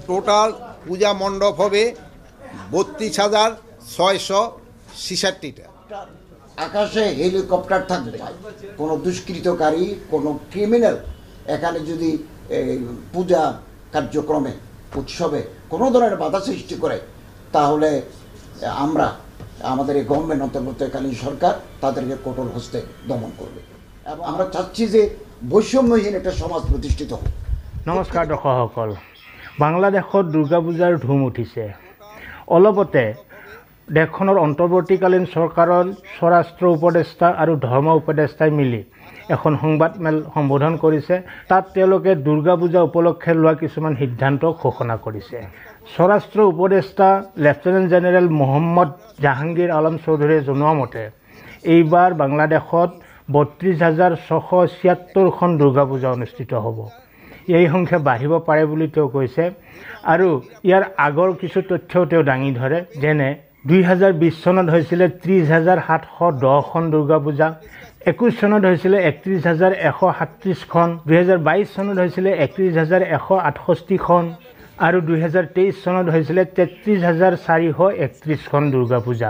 Total পূজা মণ্ডপ হবে 32,666টা। আকাশে হেলিকপ্টার থাকবে, কোনো দুষ্কৃতকারী কোনো ক্রিমিনাল এখানে যদি পূজা কার্যক্রমে উৎসবে কোনো ধরনের বাধা সৃষ্টি করে তাহলে আমরা আমাদের এই গভর্নমেন্ট অন্তর্বর্তীকালীন সরকার তাদেরকে কঠোর হস্তে দমন করবে এবং আমরা চাচ্ছি যে বৈষম্যহীন একটা সমাজ প্রতিষ্ঠিত হোক। নমস্কাৰ দৰ্শকসকল, বাংলাদেশত দুৰ্গা পূজাৰ ধুম উঠিছে। অলপতে দেশখনৰ অন্তৰ্বৰ্তীকালীন চৰকাৰৰ স্বৰাষ্ট্ৰ উপদেষ্টা আৰু ধৰ্ম উপদেষ্টাই মিলি এখন সংবাদমেল সম্বোধন কৰিছে। তাত তেওঁলোকে দুৰ্গা পূজা উপলক্ষে লোৱা কিছুমান সিদ্ধান্ত ঘোষণা কৰিছে। স্বৰাষ্ট্ৰ উপদেষ্টা লেফটেনেণ্ট জেনেৰেল মহম্মদ জাহাংগীৰ আলম চৌধুৰীয়ে জনোৱা মতে এইবাৰ বাংলাদেশত 32,676খন দুৰ্গা পূজা অনুষ্ঠিত হ'ব। এই সংখ্যা বাঢ়িব পাৰে বুলি তেওঁ কৈছে আৰু ইয়াৰ আগৰ কিছু তথ্যও তেওঁ দাঙি ধৰে। যেনে 2020 চনত হৈছিলে 30,710খন দুৰ্গা পূজা, 21 চনত হৈছিলে 31,137খন, 2022 চনত হৈছিলে 31,168খন আৰু 2023 চনত হৈছিলে 33,431খন দুৰ্গা পূজা।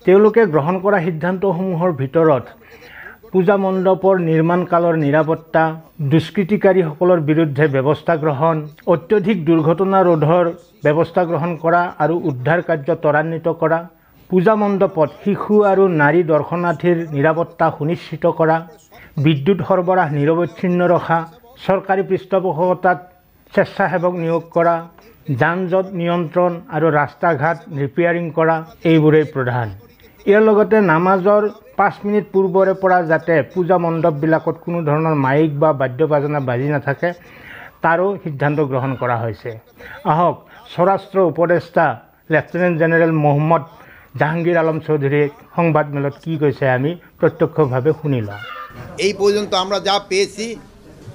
তেওঁলোকে গ্ৰহণ কৰা সিদ্ধান্তসমূহৰ ভিতৰত পূজা মণ্ডপৰ নিৰ্মাণকালৰ নিৰাপত্তা, দুষ্কৃতিকাৰীসকলৰ বিৰুদ্ধে ব্যৱস্থা গ্ৰহণ, অত্যধিক দুৰ্ঘটনা ৰোধৰ ব্যৱস্থা গ্ৰহণ কৰা আৰু উদ্ধাৰ কাৰ্য ত্বৰান্বিত কৰা, পূজা মণ্ডপত শিশু আৰু নাৰী দৰ্শনাৰ্থীৰ নিৰাপত্তা সুনিশ্চিত কৰা, বিদ্যুৎ সৰবৰাহ নিৰৱচ্ছিন্ন ৰখা, চৰকাৰী পৃষ্ঠপোষকতাত স্বেচ্ছাসেৱক নিয়োগ কৰা, যান জঁট নিয়ন্ত্ৰণ আৰু ৰাস্তা ঘাট ৰিপেয়াৰিং কৰা, এইবোৰেই প্ৰধান। ইয়াৰ লগতে নামাজৰ 5 মিনিট পূৰ্বৰে পৰা যাতে পূজা মণ্ডপবিলাকত কোনো ধৰণৰ মাইক বা বাদ্য বাজনা বাজি নাথাকে তাৰো সিদ্ধান্ত গ্ৰহণ কৰা হৈছে। আহক স্বৰাষ্ট্ৰ উপদেষ্টা লেফটেনেণ্ট জেনেৰেল মহম্মদ জাহাংগীৰ আলম চৌধুৰীয়ে সংবাদমেলত কি কৈছে আমি প্ৰত্যক্ষভাৱে শুনি লওঁ। এই পর্যন্ত আমরা যা পেয়েছি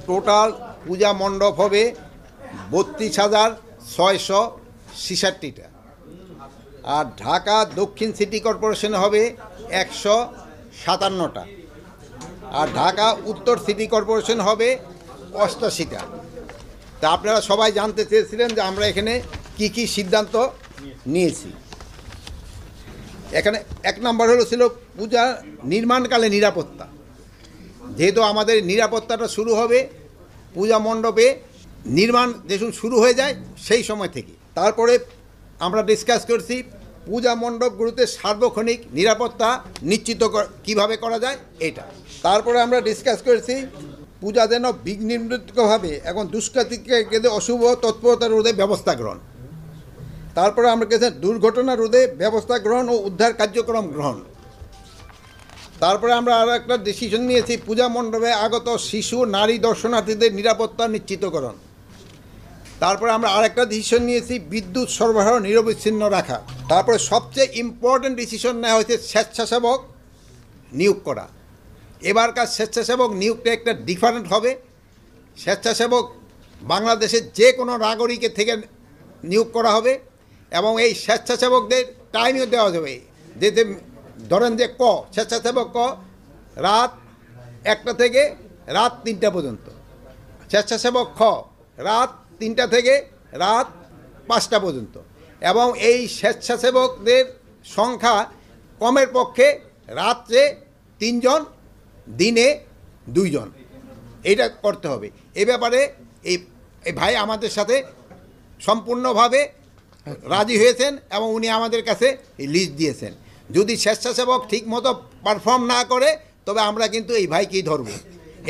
টোটাল পূজা মণ্ডপ হবে 32,666টা, আর ঢাকা দক্ষিণ সিটি কর্পোরেশনে হবে 157টা, আর ঢাকা উত্তর সিটি কর্পোরেশন হবে 88টা। তা আপনারা সবাই জানতে চেয়েছিলেন যে আমরা এখানে কি কি সিদ্ধান্ত নিয়েছি। এখানে 1 নম্বর ছিল পূজা নির্মাণকালে নিরাপত্তা। যেহেতু আমাদের নিরাপত্তাটা শুরু হবে পূজা মণ্ডপে নির্মাণ যেসব শুরু হয়ে যায় সেই সময় থেকে। তারপরে আমরা ডিসকাস করছি পূজা মণ্ডপগুলোতে সার্বক্ষণিক নিরাপত্তা নিশ্চিত কিভাবে করা যায় এটা। তারপরে আমরা ডিসকাস করেছি পূজা যেন বিঘ্নিতভাবে এবং দুষ্কৃতিকারীদের অশুভ তৎপরতা রোধে ব্যবস্থা গ্রহণ। তারপরে আমরা কেছি দুর্ঘটনা রোধে ব্যবস্থা গ্রহণ ও উদ্ধার কার্যক্রম গ্রহণ। তারপরে আমরা আরও একটা ডিসিশন নিয়েছি পূজা মণ্ডপে আগত শিশু নারী দর্শনার্থীদের নিরাপত্তা নিশ্চিতকরণ। তারপরে আমরা আরেকটা ডিসিশন নিয়েছি বিদ্যুৎ সরবরাহ নিরবিচ্ছিন্ন রাখা। তারপরে সবচেয়ে ইম্পর্টেন্ট ডিসিশন নেওয়া হয়েছে স্বেচ্ছাসেবক নিয়োগ করা। এবারকার স্বেচ্ছাসেবক নিয়োগটা একটা ডিফারেন্ট হবে। স্বেচ্ছাসেবক বাংলাদেশের যে কোনো নাগরিকের থেকে নিয়োগ করা হবে এবং এই স্বেচ্ছাসেবকদের টাইমও দেওয়া যাবে। যেতে ধরেন যে স্বেচ্ছাসেবক রাত 1টা থেকে রাত 3টা পর্যন্ত, স্বেচ্ছাসেবক রাত 3টা থেকে রাত 5টা পর্যন্ত, এবং এই স্বেচ্ছাসেবকদের সংখ্যা কমের পক্ষে রাত্রে 3 জন, দিনে 2 জন, এটা করতে হবে। এ ব্যাপারে এই ভাই আমাদের সাথে সম্পূর্ণভাবে রাজি হয়েছেন এবং উনি আমাদের কাছে লিস্ট দিয়েছেন। যদি স্বেচ্ছাসেবক ঠিকমতো পারফর্ম না করে তবে আমরা কিন্তু এই ভাইকেই ধরব,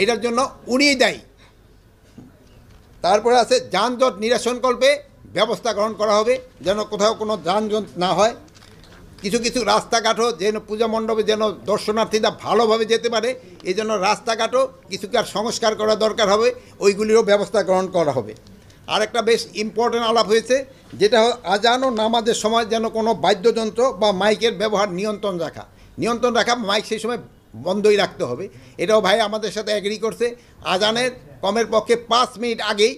এটার জন্য উনিই দায়ী। তারপরে আছে যানজট নিরসনকল্পে ব্যবস্থা গ্রহণ করা হবে যেন কোথাও কোনো যানজট না হয়। কিছু কিছু রাস্তাঘাটও যেন পূজা মণ্ডপে যেন দর্শনার্থীরা ভালোভাবে যেতে পারে এই জন্য রাস্তাঘাটও কিছু সংস্কার করা দরকার হবে, ওইগুলিরও ব্যবস্থা গ্রহণ করা হবে। আরেকটা বেশ ইম্পর্টেন্ট আলাপ হয়েছে যেটা আজান ও নামাজের সময় যেন কোনো বাদ্যযন্ত্র বা মাইকের ব্যবহার নিয়ন্ত্রণ রাখা, মাইক সেই সময় বন্ধই রাখতে হবে। এটাও ভাই আমাদের সাথে এগ্রি করছে। আজানের কমের পক্ষে 5 মিনিট আগেই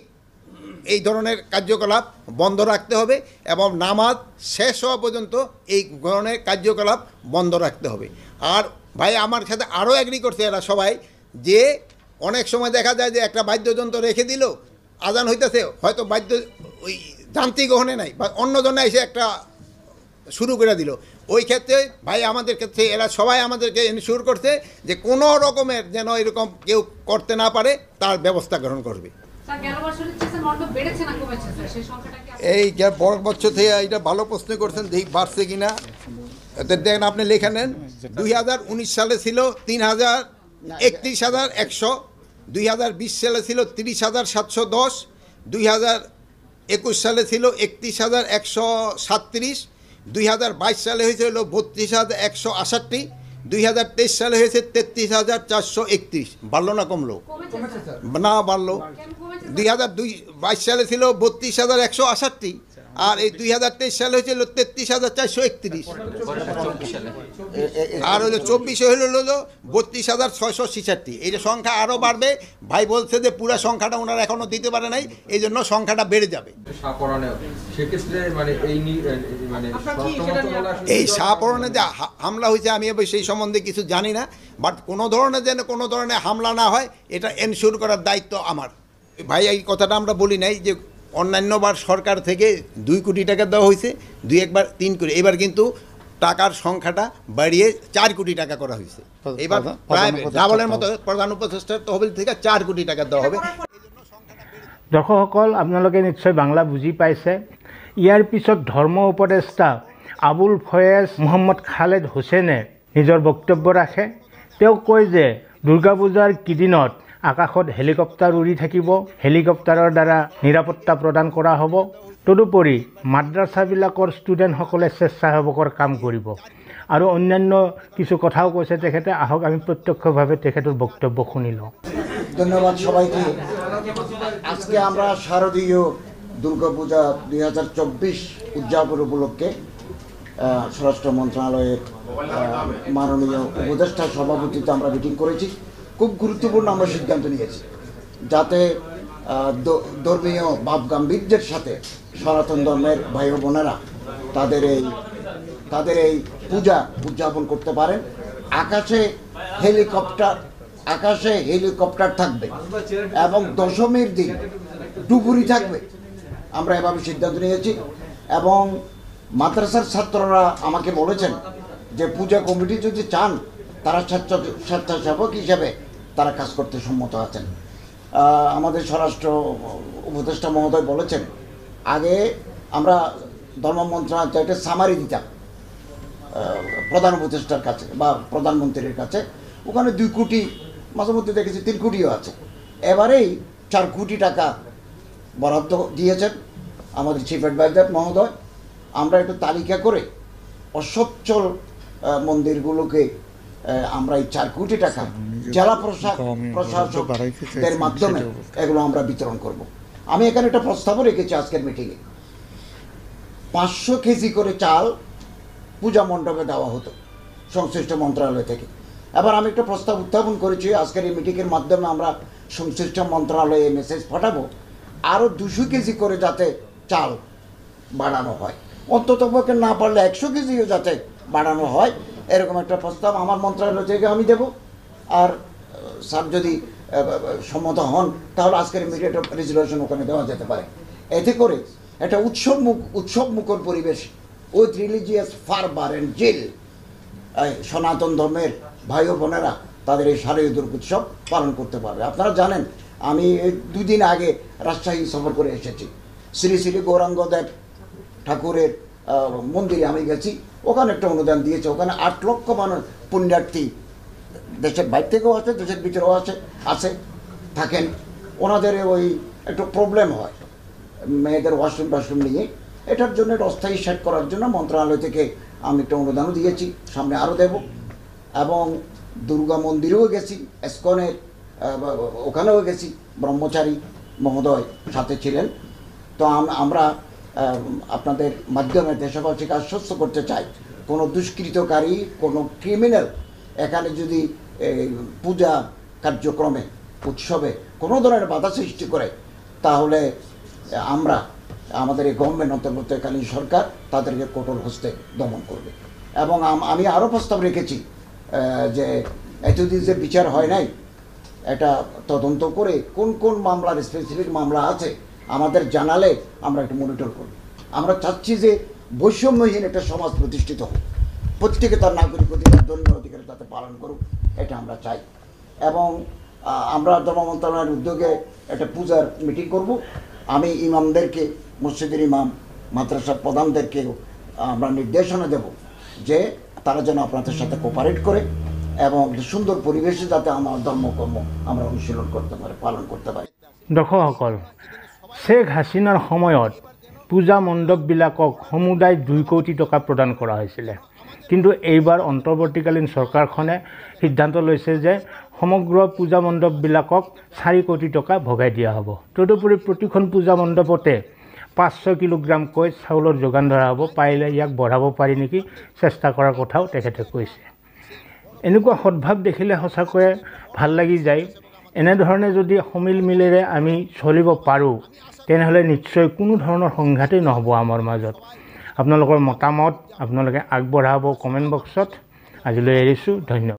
এই ধরনের কার্যকলাপ বন্ধ রাখতে হবে এবং নামাজ শেষ হওয়া পর্যন্ত এই ধরনের কার্যকলাপ বন্ধ রাখতে হবে। আর ভাই আমার সাথে আরও এগ্রি করছে এরা সবাই যে অনেক সময় দেখা যায় যে একটা বাদ্যযন্ত্র রেখে দিল, আজান হইতেছে, হয়তো ওই যান্ত্রিক গ্রহণে নাই বা অন্যজনে এসে একটা শুরু করে দিল। ওই ক্ষেত্রে ভাই আমাদের ক্ষেত্রে এরা সবাই আমাদেরকে এনশিওর করছে যে কোনো রকমের যেন এরকম কেউ করতে না পারে তার ব্যবস্থা গ্রহণ করবে। এই বছর থেকে এটা ভালো প্রশ্ন করছেন, দেখি বাড়ছে কিনা। দেখেন আপনি লেখা নেন, 2019 সালে ছিল 31,100, 2020 সালে ছিল 30,710, 2021 সালে ছিল 31,137, 2022 সালে হয়েছিল 32,168, 2023 সালে হয়েছে 33,431। বাড়লো না কমলো? না বাড়লো। 2022 সালে ছিল 32,168 আর এই 2023 সালে হয়েছিল 33,431 আর হলো 24 হলো 32,666। এই যে সংখ্যা আরও বাড়বে। ভাই বলছে যে পুরো সংখ্যাটা ওনারা এখনো দিতে পারে নাই, এই জন্য সংখ্যাটা বেড়ে যাবে। এই শাহপরণে যে হামলা হয়েছে আমি সেই সম্বন্ধে কিছু জানি না, বাট কোনো ধরনের যেন কোনো ধরনের হামলা না হয় এটা এনশিওর করার দায়িত্ব আমার। ভাই এই কথাটা আমরা বলি নাই যে অন্যান্যবার সরকার থেকে 2 কোটি টাকা দেওয়া হয়েছে, 2-1বার 3 কোটি, এবার কিন্তু টাকার সংখ্যাটা বাড়িয়ে 4 কোটি টাকা করা হয়েছে। এবার প্রায় ডাবলের মতো প্রধান উপদেষ্টার তহবিল থেকে 4 কোটি টাকা দেওয়া হবে। দৰ্শকসকল, আপোনালোকে নিশ্চয় বাংলা বুজি পাইছে। ইয়াৰ পিছত ধৰ্ম উপদেষ্টা আবুল ফয়েজ মোহাম্মদ খালেদ হুছেইনে নিজৰ বক্তব্য ৰাখে। তেওঁ কয় যে দুৰ্গা পূজাৰ কেইদিনত আকাশত হেলিকপ্টাৰ উৰি থাকিব, হেলিকপ্টাৰৰ দ্বাৰা নিৰাপত্তা প্ৰদান কৰা হ'ব। তদুপৰি মাদ্ৰাছাবিলাকৰ ষ্টুডেণ্টসকলে স্বেচ্ছাসেৱকৰ কাম কৰিব আৰু অন্যান্য কিছু কথাও কৈছে তেখেতে। আহক আমি প্ৰত্যক্ষভাৱে তেখেতৰ বক্তব্য শুনি লওঁ। ধন্যবাদ সবাইকে। আজকে আমরা শারদীয় দুর্গাপূজা 2024 উদযাপন উপলক্ষে স্বরাষ্ট্র মন্ত্রণালয়ের মাননীয় উপদেষ্টা সভাপতিত্বে আমরা মিটিং করেছি। খুব গুরুত্বপূর্ণ আমরা সিদ্ধান্ত নিয়েছি যাতে ধর্মীয় ভাব গাম্ভীর্যের সাথে সনাতন ধর্মের ভাই বোনেরা তাদের এই পূজা উদযাপন করতে পারেন। আকাশে হেলিকপ্টার থাকবে এবং দশমীর দিন ডুবুরি থাকবে। আমরা এভাবে সিদ্ধান্ত নিয়েছি এবং মাদ্রাসার ছাত্ররা আমাকে বলেছেন যে পূজা কমিটি যদি চান তারা স্বেচ্ছাসেবক হিসেবে তারা কাজ করতে সম্মত আছেন। আমাদের স্বরাষ্ট্র উপদেষ্টা মহোদয় বলেছেন আগে আমরা ধর্ম মন্ত্রণালয় একটা সামারি দিতাম প্রধান উপদেষ্টার কাছে বা প্রধানমন্ত্রীর কাছে, ওখানে 2 কোটি, মাঝে মধ্যে দেখেছি 3 কোটিও আছে। এবারেই 4 কোটি টাকা বরাদ্দ দিয়েছেন আমাদের চিফ অ্যাডভাইজার মহোদয়। আমরা একটু তালিকা করে অসচ্ছল মন্দিরগুলোকে আমরা এই 4 কোটি টাকা জেলা প্রশাসকদের মাধ্যমে এগুলো আমরা বিতরণ করব। আমি এখানে একটা প্রস্তাবও রেখেছি আজকের মিটিংয়ে, 500 কেজি করে চাল পূজা মণ্ডপে দেওয়া হতো সংশ্লিষ্ট মন্ত্রণালয় থেকে। এবার আমি একটা প্রস্তাব উত্থাপন করেছি আজকের এই মিটিংয়ের মাধ্যমে আমরা সংশ্লিষ্ট মন্ত্রণালয়ে মেসেজ পাঠাবো আরও 200 কেজি করে যাতে চাল বাড়ানো হয়, অন্ততপক্ষে না পারলে 100 কেজিও যাতে বাড়ানো হয়, এরকম একটা প্রস্তাব আমার মন্ত্রণালয় থেকে আমি দেব। আর স্যার যদি সম্মত হন তাহলে আজকের ইমিডিয়েট রেজুলেশন ওখানে দেওয়া যেতে পারে। এতে করে একটা উৎসবমুখর পরিবেশ উইথ রিলিজিয়াস ফারবার অ্যান্ড জেল সনাতন ধর্মের ভাই ও বোনেরা তাদের এই শারদীয় দুর্গোৎসব পালন করতে পারবে। আপনারা জানেন আমি 2 দিন আগে রাজশাহী সফর করে এসেছি। শ্রী শ্রী গৌরাঙ্গদেব ঠাকুরের মন্দিরে আমি গেছি, ওখানে একটা অনুদান দিয়েছে। ওখানে 8 লক্ষ মানুষ পুণ্যার্থী দেশের বাইরে থেকেও আছে, দেশের ভিতরেও আছে থাকেন। ওনাদের ওই একটু প্রবলেম হয় মেয়েদের ওয়াশরুম নিয়ে, এটার জন্য একটা অস্থায়ী সেট করার জন্য মন্ত্রণালয় থেকে আমি একটা অনুদানও দিয়েছি, সামনে আরও দেব। এবং দুর্গা মন্দিরেও গেছি, এসকনের ওখানেও গেছি, ব্রহ্মচারী মহোদয় সাথে ছিলেন। তো আমরা আপনাদের মাধ্যমে দেশবাসীকে আশ্বস্ত করতে চাই কোনো দুষ্কৃতকারী, কোনো ক্রিমিনাল এখানে যদি পূজা কার্যক্রমে উৎসবে কোনো ধরনের বাধা সৃষ্টি করে তাহলে আমাদের এই গভর্নমেন্ট অন্তর্বর্তীকালীন সরকার তাদেরকে কঠোর হস্তে দমন করবে। এবং আমি আরও প্রস্তাব রেখেছি যে এতদিন যে বিচার হয় নাই এটা তদন্ত করে কোন মামলার স্পেসিফিক মামলা আছে আমাদের জানালে আমরা একটু মনিটর করব। আমরা চাচ্ছি যে বৈষম্যহীন একটা সমাজ প্রতিষ্ঠিত হোক, প্রত্যেকে তার নাগরিক অধিকার, ধর্মীয় অধিকার যাতে পালন করুক, এটা আমরা চাই। এবং আমরা ধর্ম মন্ত্রণালয়ের উদ্যোগে একটা পূজার মিটিং করব। আমি ইমামদেরকে, মসজিদের ইমাম, মাদ্রাসার প্রধানদেরকেও আমরা নির্দেশনা দেব যে তারা যেন আপনাদের সাথে কোঅপারেট করে এবং সুন্দর পরিবেশে যাতে আমার ধর্মকর্ম আমরা অনুশীলন করতে পারি, পালন করতে পারি। দৰ্শকসকল, শ্বেখ হাছিনাৰ সময়ত পূজা মণ্ডপবিলাকক সমুদায় 2 কোটি টকা প্ৰদান কৰা হৈছিলে, কিন্তু এইবাৰ অন্তৰ্বৰ্তীকালীন চৰকাৰখনে সিদ্ধান্ত লৈছে যে সমগ্ৰ পূজা মণ্ডপবিলাকক 4 কোটি টকা ভগাই দিয়া হ'ব। তদুপৰি প্ৰতিখন পূজা মণ্ডপতে 500 কিলোগ্ৰামকৈ চাউলৰ যোগান ধৰা হ'ব। পাৰিলে ইয়াক বঢ়াব পাৰি নেকি চেষ্টা কৰাৰ কথাও তেখেতে কৈছে। এনেকুৱা সদ্ভাৱ দেখিলে সঁচাকৈয়ে ভাল লাগি যায়। এনেধৰণে যদি সমিল মিলেৰে আমি চলিব পাৰোঁ তেনেহ'লে নিশ্চয় কোনো ধৰণৰ সংঘাতেই নহ'ব আমাৰ মাজত। আপোনালোকৰ মতামত আপোনালোকে আগবঢ়াব কমেণ্ট বক্সত। আজিলৈ এৰিছোঁ, ধন্যবাদ।